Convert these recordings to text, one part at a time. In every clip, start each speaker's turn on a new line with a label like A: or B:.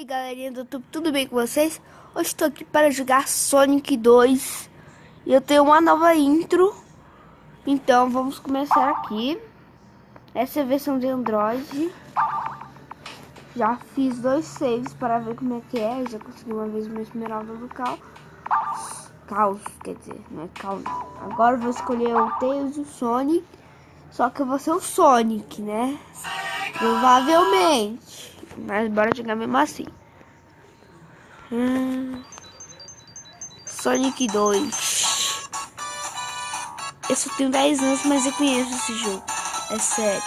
A: aí galerinha do YouTube, tudo bem com vocês? Hoje estou aqui para jogar Sonic 2 e eu tenho uma nova intro. Então vamos começar aqui. Essa é a versão de Android. Já fiz 2 saves para ver como é que é. Eu já consegui uma vez uma esmeralda do caos, quer dizer, não é caos não. Agora eu vou escolher o Tails e o Sonic. Só que eu vou ser o Sonic, né? Provavelmente. Mas bora jogar mesmo assim. Sonic 2. Eu só tenho 10 anos, mas eu conheço esse jogo. É sério.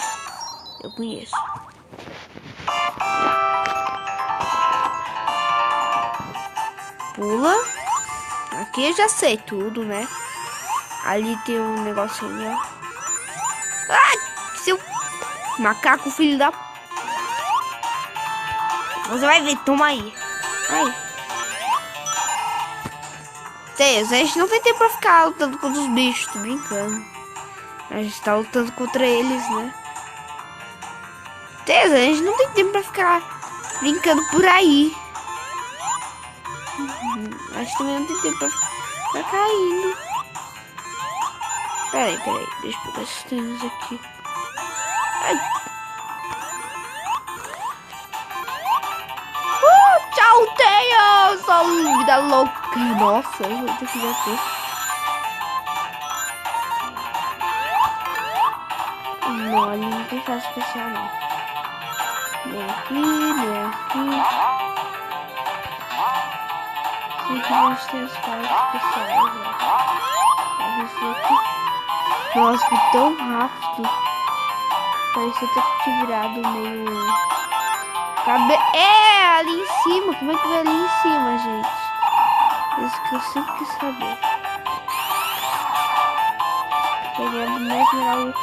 A: Eu conheço. Pula. Aqui eu já sei tudo, né? Ali tem um negocinho, ó. Ai, seu macaco, filho da... Você vai ver, toma aí. Ai. Tails, a gente não vai ter pra ficar lutando contra os bichos, tô brincando. A gente tá lutando contra eles, né? Tails, a gente não tem tempo pra ficar brincando por aí. A gente também não tem tempo pra ficar caindo. Peraí, deixa eu pegar esses tênis aqui. Ai. Tchau, Tails! Só vida louca. Nossa, eu tenho que ver. Não, ali não tem fase especial, não. Nem aqui. Aqui nós temos fases especiais, ó. Nossa, foi tão rápido. Parecia ter te virado meio... É, ali em cima. Como é que vai ali em cima, gente? Isso que eu sempre quis saber. Pegando mais esmeralda.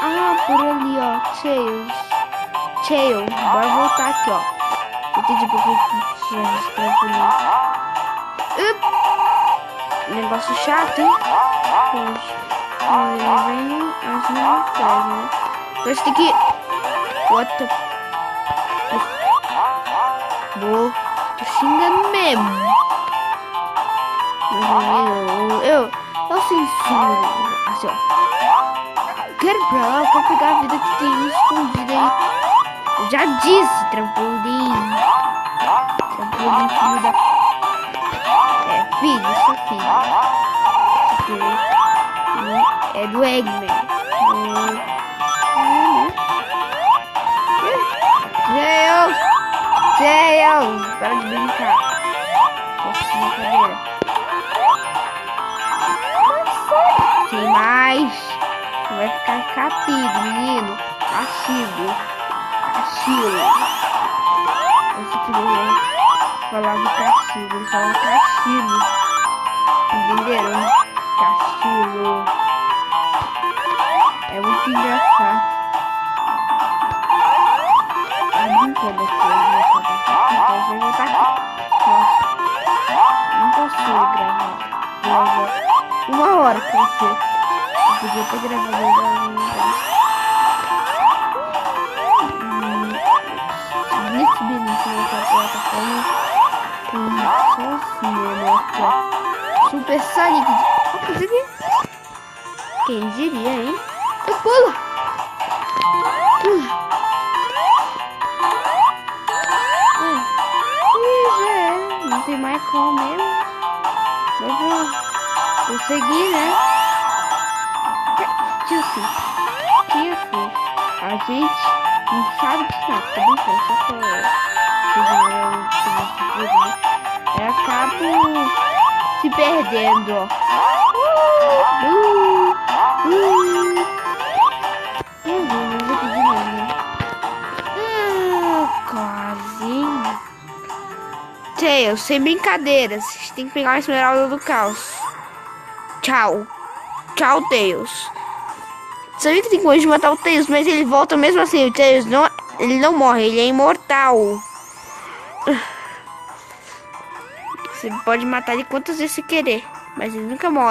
A: Ah, por ali, ó. Tails. Bora voltar aqui, ó. Entendi porque que tinha esse trampolim. Negócio chato, hein? Vem as minhas coisas, né? Então tem que... What the... Tô xingando mesmo. Eu censuro. Assim, ó. Quero pra lá, eu quero pegar a vida que tem escondida aí. Eu já disse, trampolim. Trampolim, filho da... filho, sou filho. É do Eggman. Tails, para de brincar. Posso brincadeira. Tem mais. Vai ficar capido, menino. Castigo. Esse aqui não falar de castigo. Ele fala castigo. Entenderam? Castigo. É muito engraçado. Brincando aqui. Eu vou estar aqui. Nossa. Não posso gravar. 1 hora pra você. Eu podia ter gravado subir nessa plataforma. Sozinho, né? Super Sonic. Consegui. Quem diria, hein? Eu pulo. Não tem mais como mesmo. Eu segui, né? Tio, a gente não sabe de nada, tá brincando? Só que eu acabo se perdendo, ó. Quase. Tails, sem brincadeiras. A gente tem que pegar a esmeralda do caos. Tchau, Tails. Sabia que tem como de matar o Tails, mas ele volta mesmo assim. O Tails não, ele não morre, ele é imortal. Você pode matar ele quantas vezes você querer, mas ele nunca morre.